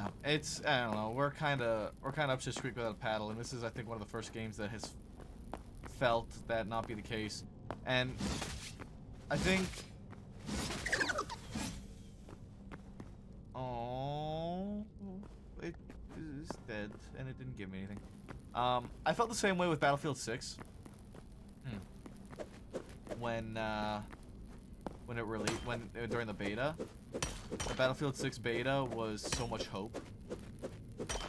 yeah, it's, I don't know, we're kind of up to creek without a paddle, and this is, I think, one of the first games that has felt that not be the case. And I think, oh, it is dead, and it didn't give me anything. I felt the same way with Battlefield 6. When it released, during the beta, the Battlefield 6 beta was so much hope.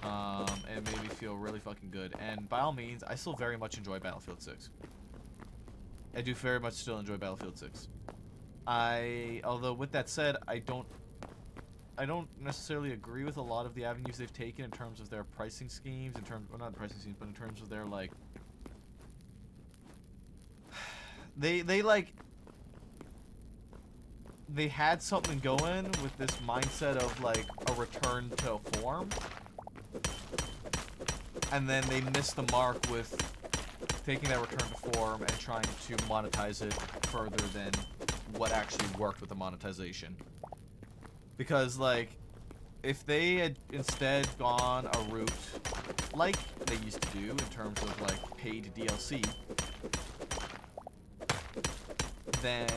And it made me feel really fucking good. And by all means, I still very much enjoy Battlefield 6. I do very much still enjoy Battlefield 6. Although with that said, I don't necessarily agree with a lot of the avenues they've taken in terms of their pricing schemes, well, not pricing schemes, but in terms of their, like, they had something going with this mindset of, like, a return to form, and then they missed the mark with taking that return to form and trying to monetize it further than what actually worked with the monetization. Because, like, if they had instead gone a route like they used to do in terms of, like, paid DLC, then,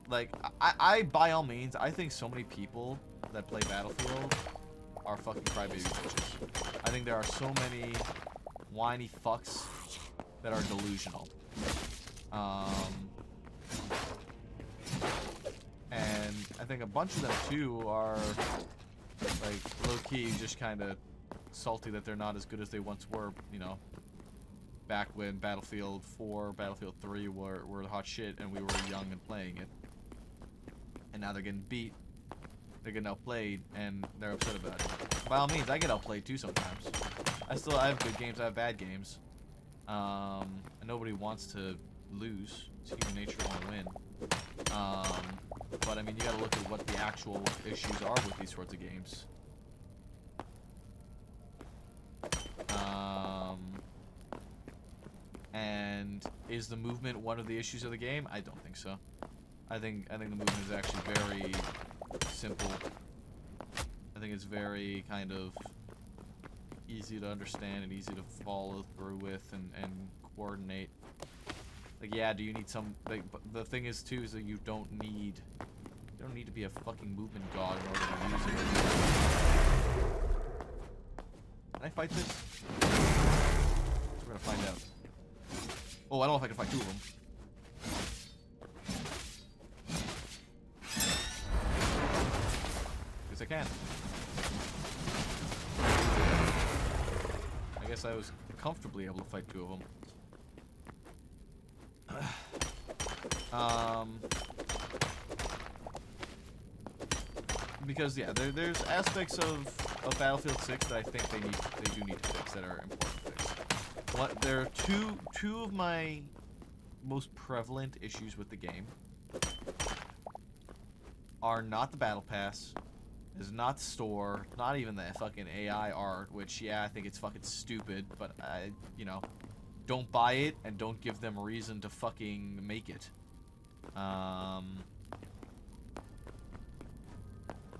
like, I by all means, I think so many people that play Battlefield are fucking crybaby bitches. I think there are so many whiny fucks that are delusional. And I think a bunch of them, too, are, like, low-key just kind of salty that they're not as good as they once were, you know, back when Battlefield 4, Battlefield 3 were the hot shit and we were young and playing it. And now they're getting beat, they're getting outplayed, and they're upset about it. By all means, I get outplayed too sometimes. I have good games, I have bad games. And nobody wants to lose. It's human nature to want to win. But I mean, you gotta look at what the actual issues are with these sorts of games. And is the movement one of the issues of the game? I don't think so. I think the movement is actually very simple. I think it's very kind of easy to understand and easy to follow through with and coordinate. Like, yeah, do you need some, like, but the thing is too is that you don't need to be a fucking movement god in order to use it. Can I fight this? We're gonna find out. Oh, I don't know if I can fight two of them. Guess I can. I guess I was comfortably able to fight two of them. Because yeah, there's aspects of Battlefield 6 that I think they do need to fix that are important to fix. There are two of my most prevalent issues with the game are not the battle pass, is not the store, not even the fucking AI art, which yeah, I think it's fucking stupid, but you know, don't buy it and don't give them a reason to fucking make it.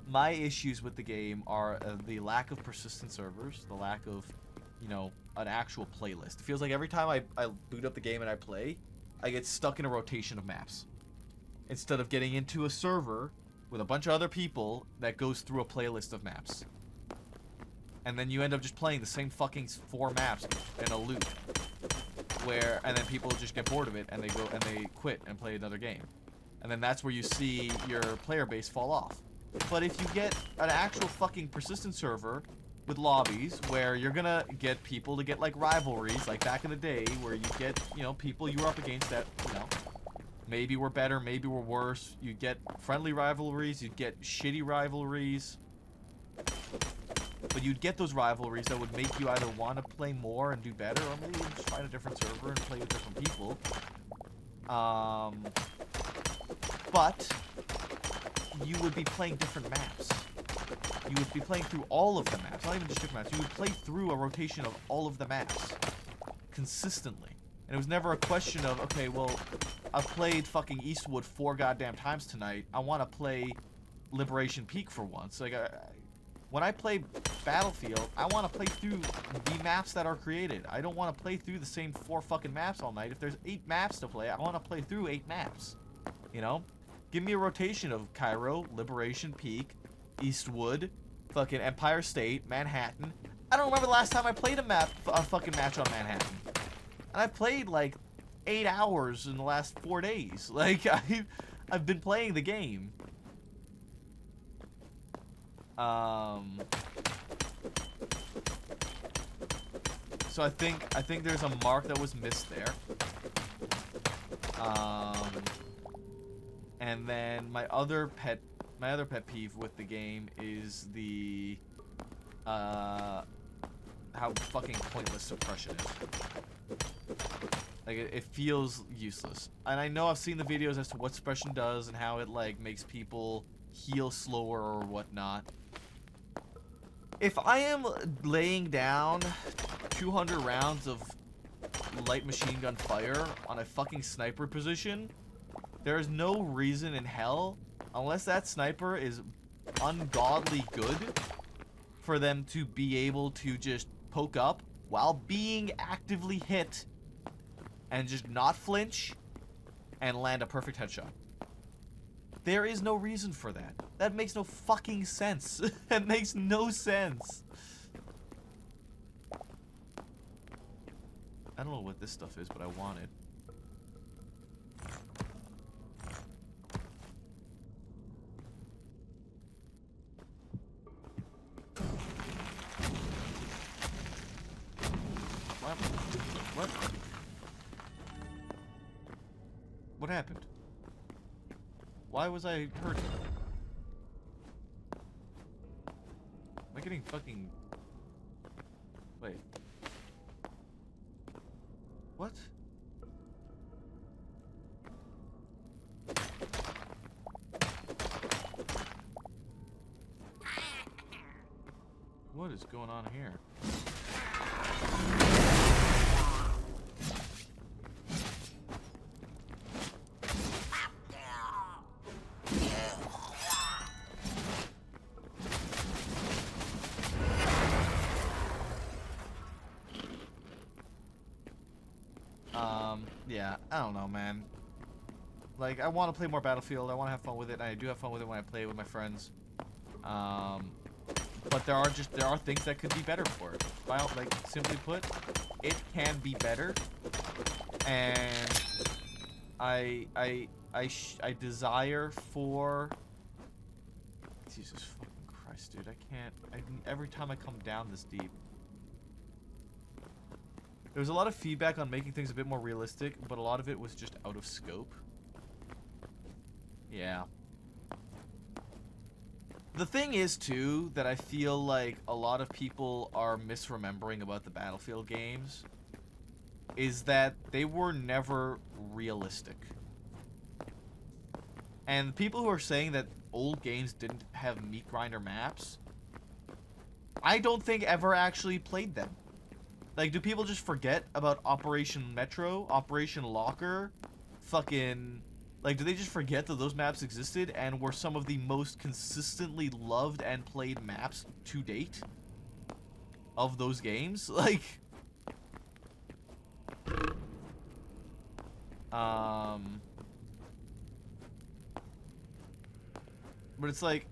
My issues with the game are the lack of persistent servers, the lack of, you know, an actual playlist. It feels like every time I boot up the game and I play, I get stuck in a rotation of maps. Instead of getting into a server with a bunch of other people that goes through a playlist of maps. And then you end up just playing the same fucking 4 maps in a loop. And then people just get bored of it and they quit and play another game. And then that's where you see your player base fall off. But if you get an actual fucking persistent server with lobbies where you're gonna get people to get, like, rivalries, like back in the day, where you get, you know, people you were up against that, you know, maybe were better, maybe were worse. You get friendly rivalries, you'd get shitty rivalries. But you'd get those rivalries that would make you either want to play more and do better, or maybe just find a different server and play with different people. But you would be playing different maps. You would be playing through all of the maps, not even just different maps. You would play through a rotation of all of the maps consistently. And it was never a question of, okay, well, I've played fucking Eastwood 4 goddamn times tonight. I want to play Liberation Peak for once. Like, when I play Battlefield, I want to play through the maps that are created. I don't want to play through the same 4 fucking maps all night. If there's 8 maps to play, I want to play through 8 maps. You know? Give me a rotation of Cairo, Liberation Peak, Eastwood, fucking Empire State, Manhattan. I don't remember the last time I played a fucking match on Manhattan. And I played like 8 hours in the last 4 days. Like, I've been playing the game. So I think there's a mark that was missed there. And then my other pet peeve with the game is the how fucking pointless suppression is. Like, it feels useless. And I know I've seen the videos as to what suppression does and how it like makes people heal slower or whatnot. If I am laying down 200 rounds of light machine gun fire on a fucking sniper position, there is no reason in hell, unless that sniper is ungodly good, for them to be able to just poke up while being actively hit and just not flinch and land a perfect headshot. There is no reason for that. That makes no fucking sense. That makes no sense. I don't know what this stuff is, but I want it. What? What happened? Why was I hurt? Am I getting fucking... Wait. What? What is going on here? Yeah, I don't know, man. Like, I want to play more Battlefield. I want to have fun with it, and I do have fun with it when I play it with my friends. But there are things that could be better for it. Like, simply put, it can be better. And I desire for... Jesus fucking Christ, dude. I can't... every time I come down this deep... There was a lot of feedback on making things a bit more realistic, but a lot of it was just out of scope. Yeah. The thing is, too, that I feel like a lot of people are misremembering about the Battlefield games is that they were never realistic. And people who are saying that old games didn't have meat grinder maps, I don't think ever actually played them. Like, do people just forget about Operation Metro, Operation Locker, fucking... Like, do they just forget that those maps existed and were some of the most consistently loved and played maps to date of those games? Like... But it's like...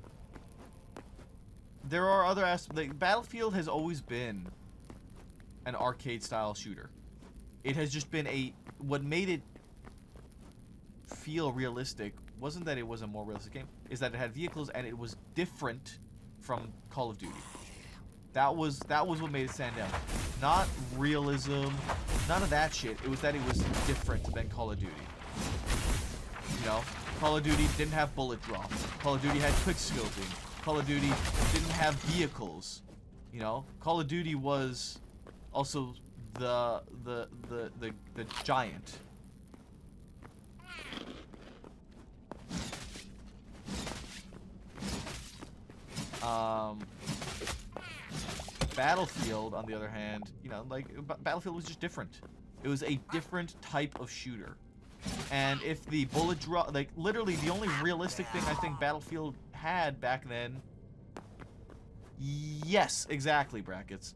There are other aspects... Like, Battlefield has always been an arcade-style shooter. It has just been a... What made it feel realistic wasn't that it was a more realistic game, is that it had vehicles and it was different from Call of Duty. That was what made it stand out. Not realism, none of that shit. It was that it was different than Call of Duty. You know? Call of Duty didn't have bullet drop. Call of Duty had quick scoping. Call of Duty didn't have vehicles. You know? Call of Duty was also the giant. Battlefield, on the other hand, you know, like, Battlefield was just different. It was a different type of shooter. And if the bullet drop, like, literally the only realistic thing I think Battlefield had back then. Yes, exactly, brackets.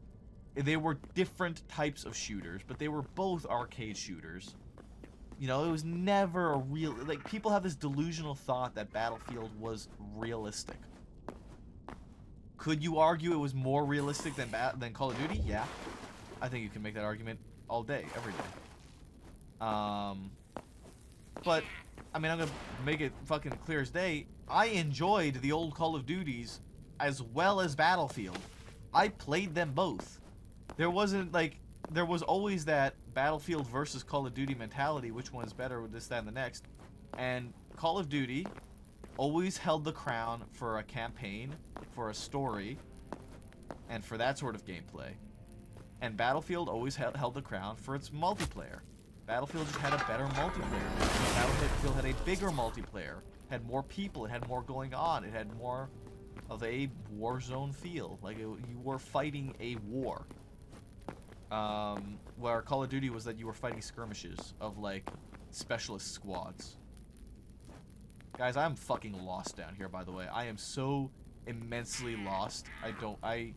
They were different types of shooters, but they were both arcade shooters. You know, it was never a real... Like, people have this delusional thought that Battlefield was realistic. Could you argue it was more realistic than Call of Duty? Yeah. I think you can make that argument all day, every day. But, I mean, I'm gonna make it fucking clear as day. I enjoyed the old Call of Duties as well as Battlefield. I played them both. There wasn't, like... There was always that Battlefield versus Call of Duty mentality, which one is better with this, that, and the next. And Call of Duty always held the crown for a campaign, for a story, and for that sort of gameplay. And Battlefield always held the crown for its multiplayer. Battlefield just had a better multiplayer. Battlefield had a bigger multiplayer, had more people, it had more going on, it had more of a war zone feel. Like, you were fighting a war. Where Call of Duty was that you were fighting skirmishes of, like, specialist squads. Guys, I'm fucking lost down here, by the way. I am so immensely lost. I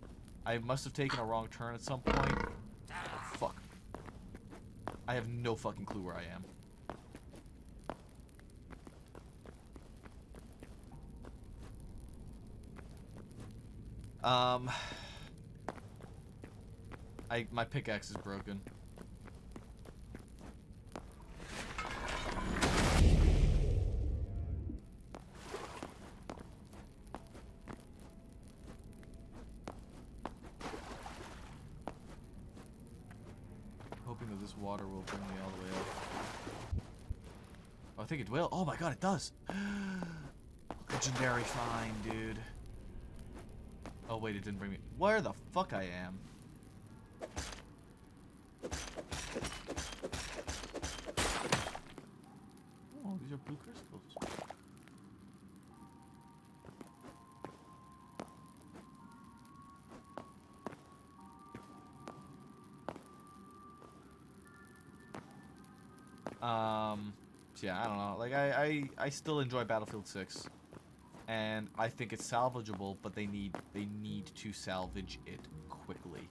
must have taken a wrong turn at some point. Oh, fuck. I have no fucking clue where I am. My pickaxe is broken. Hoping that this water will bring me all the way up. Oh, I think it will. Oh my god, it does. Legendary find, dude. Oh wait, it didn't bring me. Where the fuck I am? Oh, these are blue crystals. Yeah, I don't know. Like, I still enjoy Battlefield 6. And I think it's salvageable, but they need to salvage it quickly.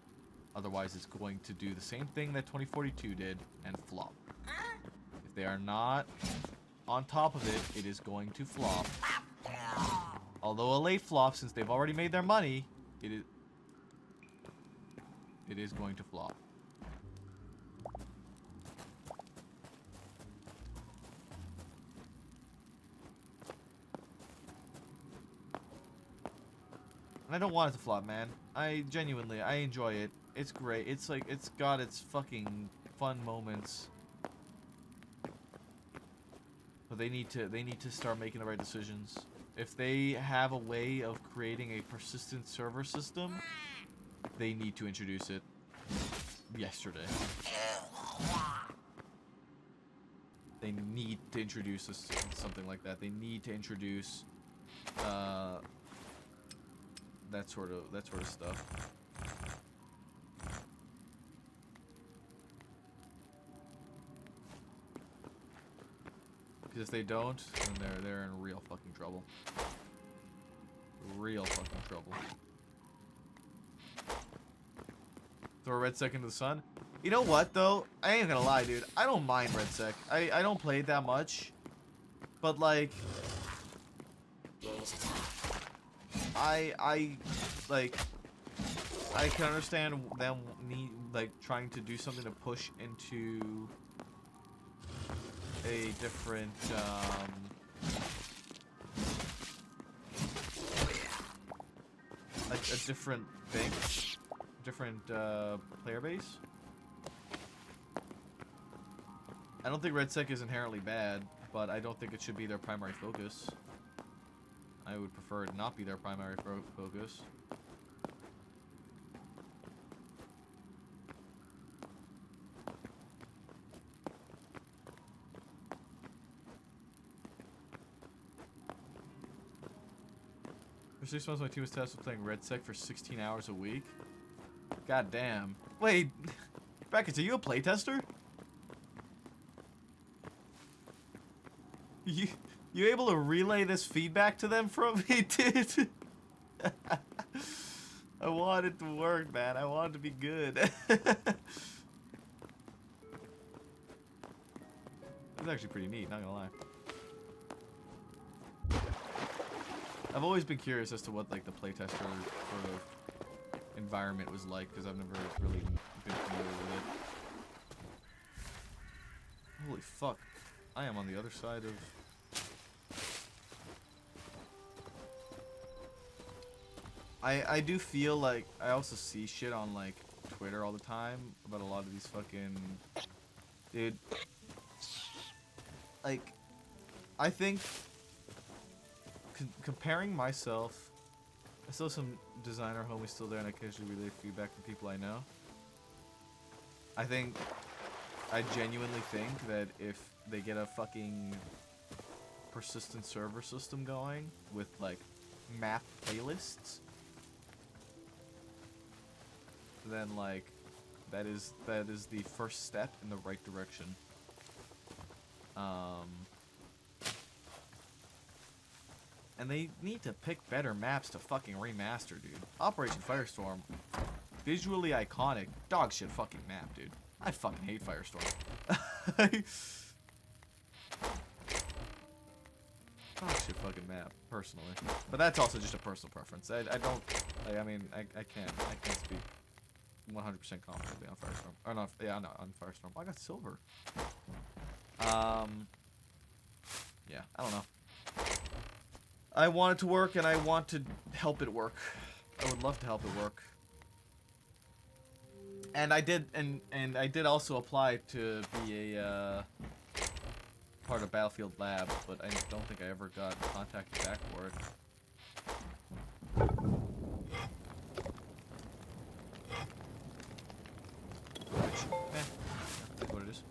Otherwise, it's going to do the same thing that 2042 did and flop. If they are not on top of it, it is going to flop. Although a late flop, since they've already made their money, it is going to flop. And I don't want it to flop, man. I enjoy it. It's great. It's like, it's got its fucking fun moments. But they need to start making the right decisions. If they have a way of creating a persistent server system, they need to introduce it yesterday. They need to introduce something like that. They need to introduce that sort of stuff. Because if they don't, then they're in real fucking trouble. Real fucking trouble. Throw a red sec into the sun. You know what though? I ain't gonna lie, dude. I don't mind red sec. I don't play it that much, but like, I can understand them trying to do something to push into a different a different thing, different player base. I don't think red sec is inherently bad, but I don't think it should be their primary focus. I would prefer it not be their primary focus. For 6 months, my team was tasked with playing red sec for 16 hours a week. God damn. Wait, Brackets, are you a playtester? You able to relay this feedback to them from me, dude? I want it to work, man. I want it to be good. It's actually pretty neat, not gonna lie. I've always been curious as to what like the playtester sort of environment was like, because I've never really been familiar with it. Holy fuck. I am on the other side of... I do feel like I also see shit on like Twitter all the time about a lot of these fucking... Dude. Like, I think comparing myself, I still have some designer homies still there, and I occasionally relay feedback from people I know. I genuinely think that if they get a fucking persistent server system going with like map playlists, then like that is the first step in the right direction. And they need to pick better maps to fucking remaster, dude. Operation Firestorm, visually iconic, dog shit fucking map, dude. I fucking hate Firestorm. Dog shit fucking map, personally. But that's also just a personal preference. I don't, like, I mean, I can't speak 100% confidently on Firestorm. Or not, yeah, no, on Firestorm. Oh, I got silver. Yeah, I don't know. I want it to work, and I want to help it work. I would love to help it work. And I did, and I did also apply to be a part of Battlefield Labs, but I don't think I ever got contacted back for it. Which, that's what it is.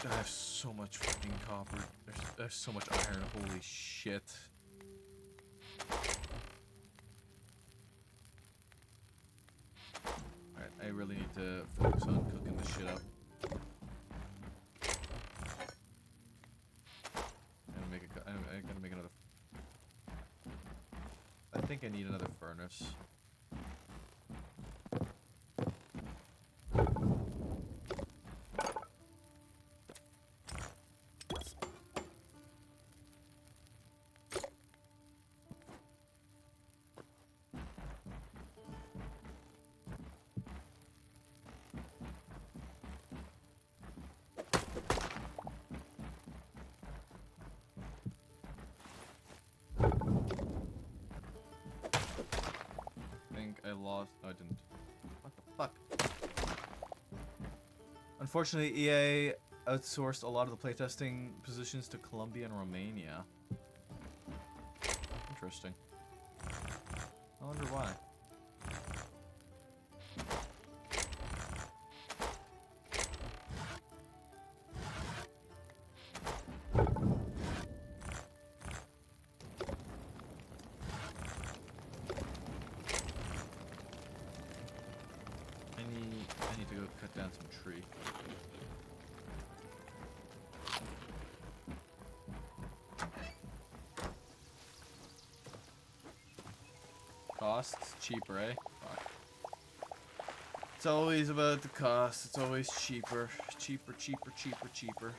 I have so much fucking copper. There's so much iron. Holy shit. Alright, I really need to focus on cooking this shit up. I gotta make another... I think I need another furnace. I lost. No, I didn't. What the fuck? Unfortunately, EA outsourced a lot of the playtesting positions to Colombia and Romania. Interesting. I wonder why. I need to go cut down some tree. Costs cheaper, eh? Fuck. It's always about the cost. It's always cheaper. Cheaper, cheaper, cheaper, cheaper.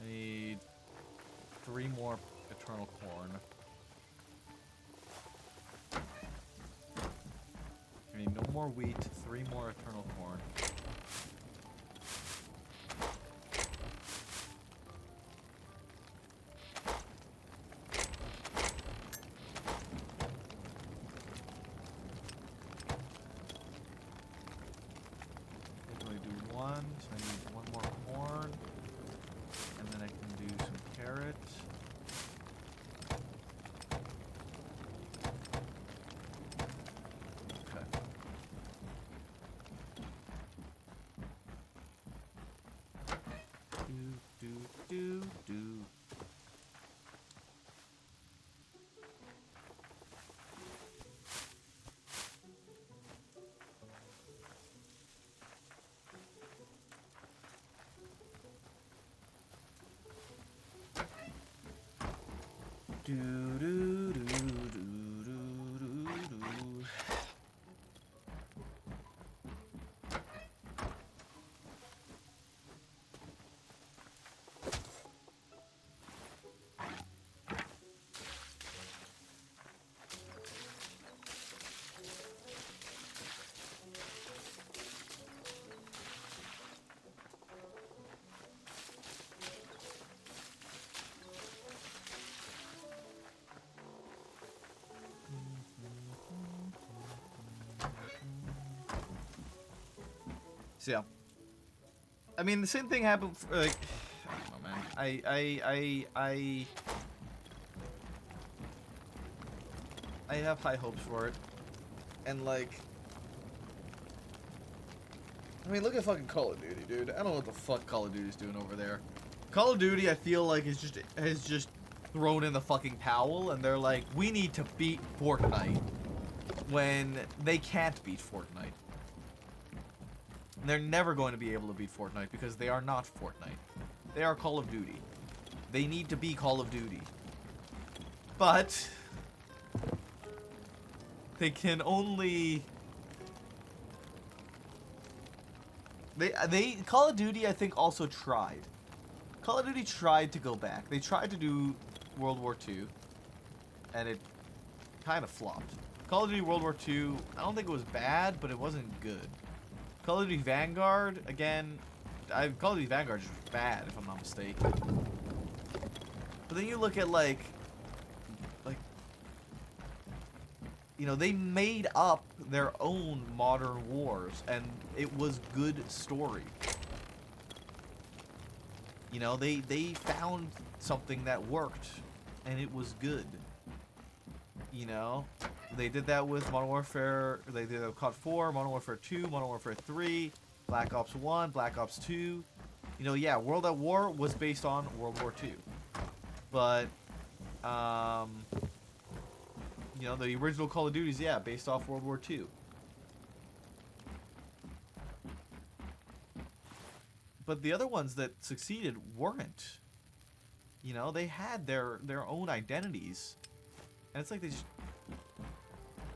I need 3 more eternal corn. I need no more wheat, 3 more eternal corn. I can only do 1, so I need 1 more corn. And then I can do So yeah. I mean, the same thing happened for, like, I don't know, man. I have high hopes for it. And, like, I mean, look at fucking Call of Duty, dude. I don't know what the fuck Call of Duty's doing over there. Call of Duty, I feel like, has just thrown in the fucking towel, and they're like, we need to beat Fortnite, when they can't beat Fortnite. They're never going to be able to beat Fortnite because they are not Fortnite. They are Call of Duty. They need to be Call of Duty. But they can only... They Call of Duty, I think, also tried. Call of Duty tried to go back. They tried to do World War II, and it kind of flopped. Call of Duty World War II, I don't think it was bad, but it wasn't good. Call of Duty Vanguard, again, Call of Duty Vanguard is bad, if I'm not mistaken. But then you look at, like, you know, they made up their own modern wars, and it was good story. You know, they found something that worked, and it was good. You know, they did that with Modern Warfare. They did that with COD 4, Modern Warfare 2, Modern Warfare 3, Black Ops 1, Black Ops 2. You know, yeah, World at War was based on World War 2. But, you know, the original Call of Duty's, yeah, based off World War 2. But the other ones that succeeded weren't. You know, they had their own identities. And it's like they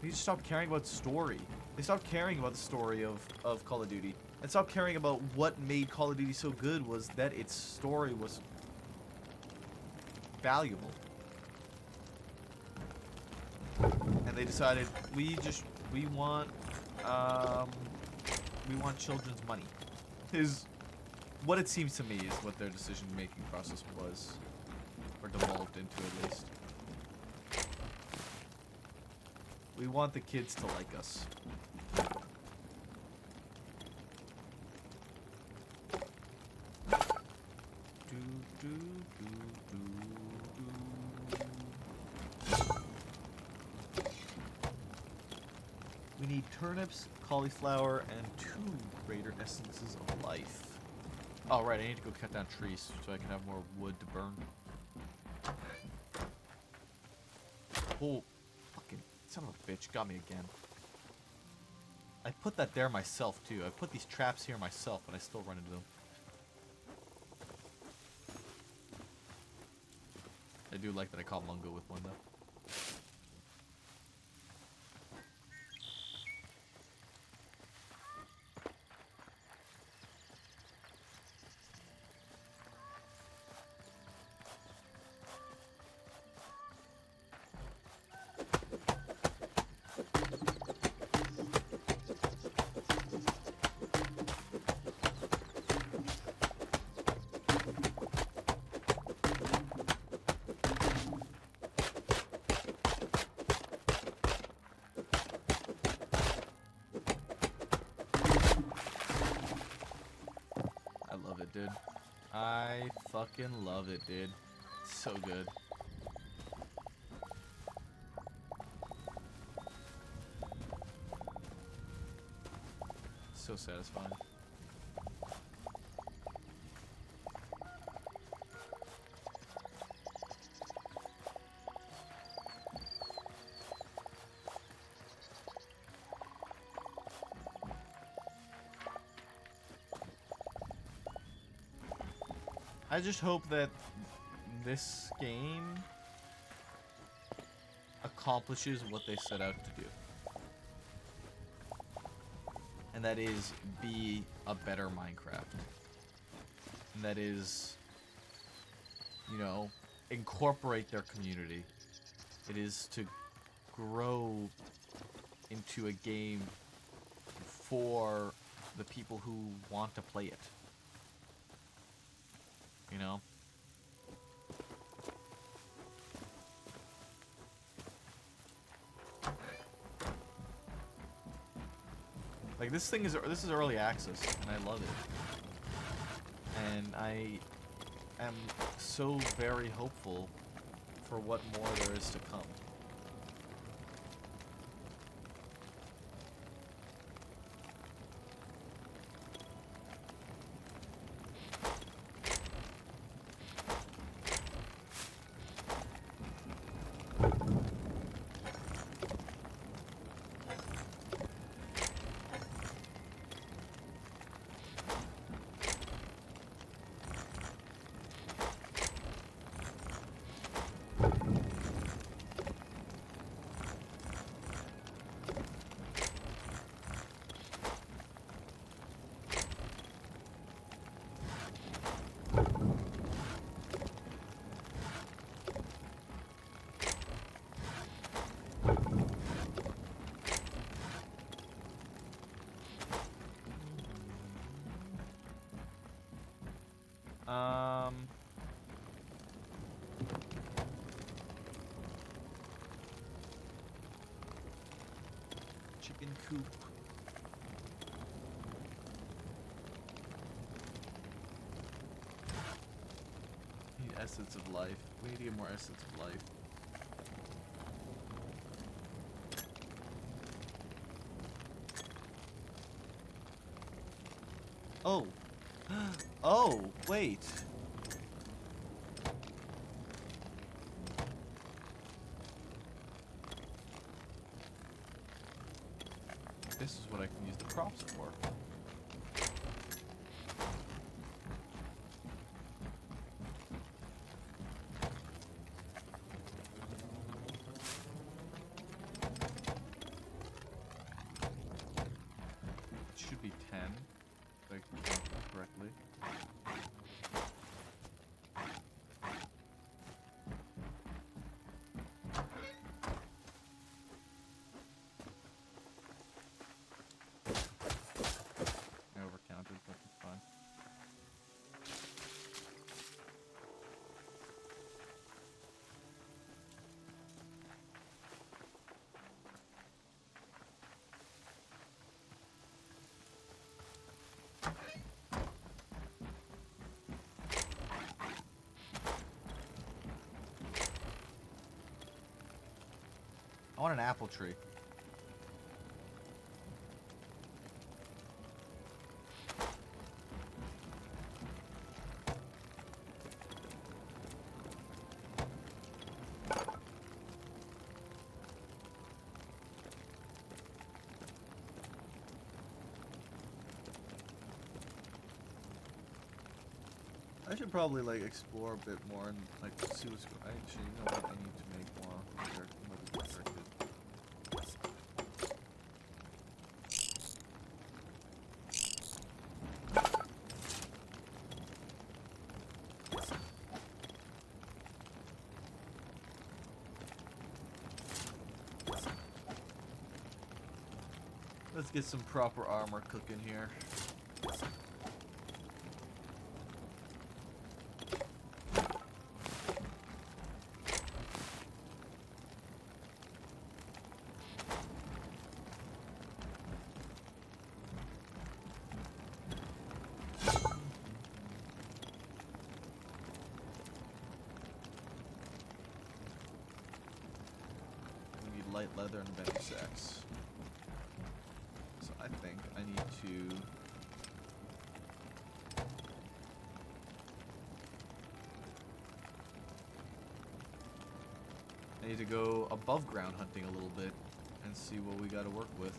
just stopped caring about story. They stopped caring about the story of Call of Duty. And stopped caring about what made Call of Duty so good was that its story was valuable. And they decided, we want children's money. Is what it seems to me is what their decision-making process was. Or devolved into, at least. We want the kids to like us. We need turnips, cauliflower, and 2 greater essences of life. Oh, right, I need to go cut down trees so I can have more wood to burn. Oh, fucking son of a bitch, got me again. I put that there myself, too. I put these traps here myself, but I still run into them. I do like that I caught Mungo with one, though. Dude, I fucking love it, dude. So good. So satisfying. I just hope that this game accomplishes what they set out to do. And that is be a better Minecraft. And that is, you know, incorporate their community. It is to grow into a game for the people who want to play it. You know? Like this is early access, and I love it. And I am so very hopeful for what more there is to come. Chicken coop. Need essence of life. We need to get more essence of life. Oh. Oh, wait. This is what I can use the crops for. It should be 10, if I can count it correctly. I overcounted, but it's fine. I want an apple tree. I should probably like explore a bit more and like see what's going. Actually, you know what? I need to make more character. Let's get some proper armor cooking here. We need light leather and bench sacks. So I think I need to go above ground hunting a little bit and see what we got to work with.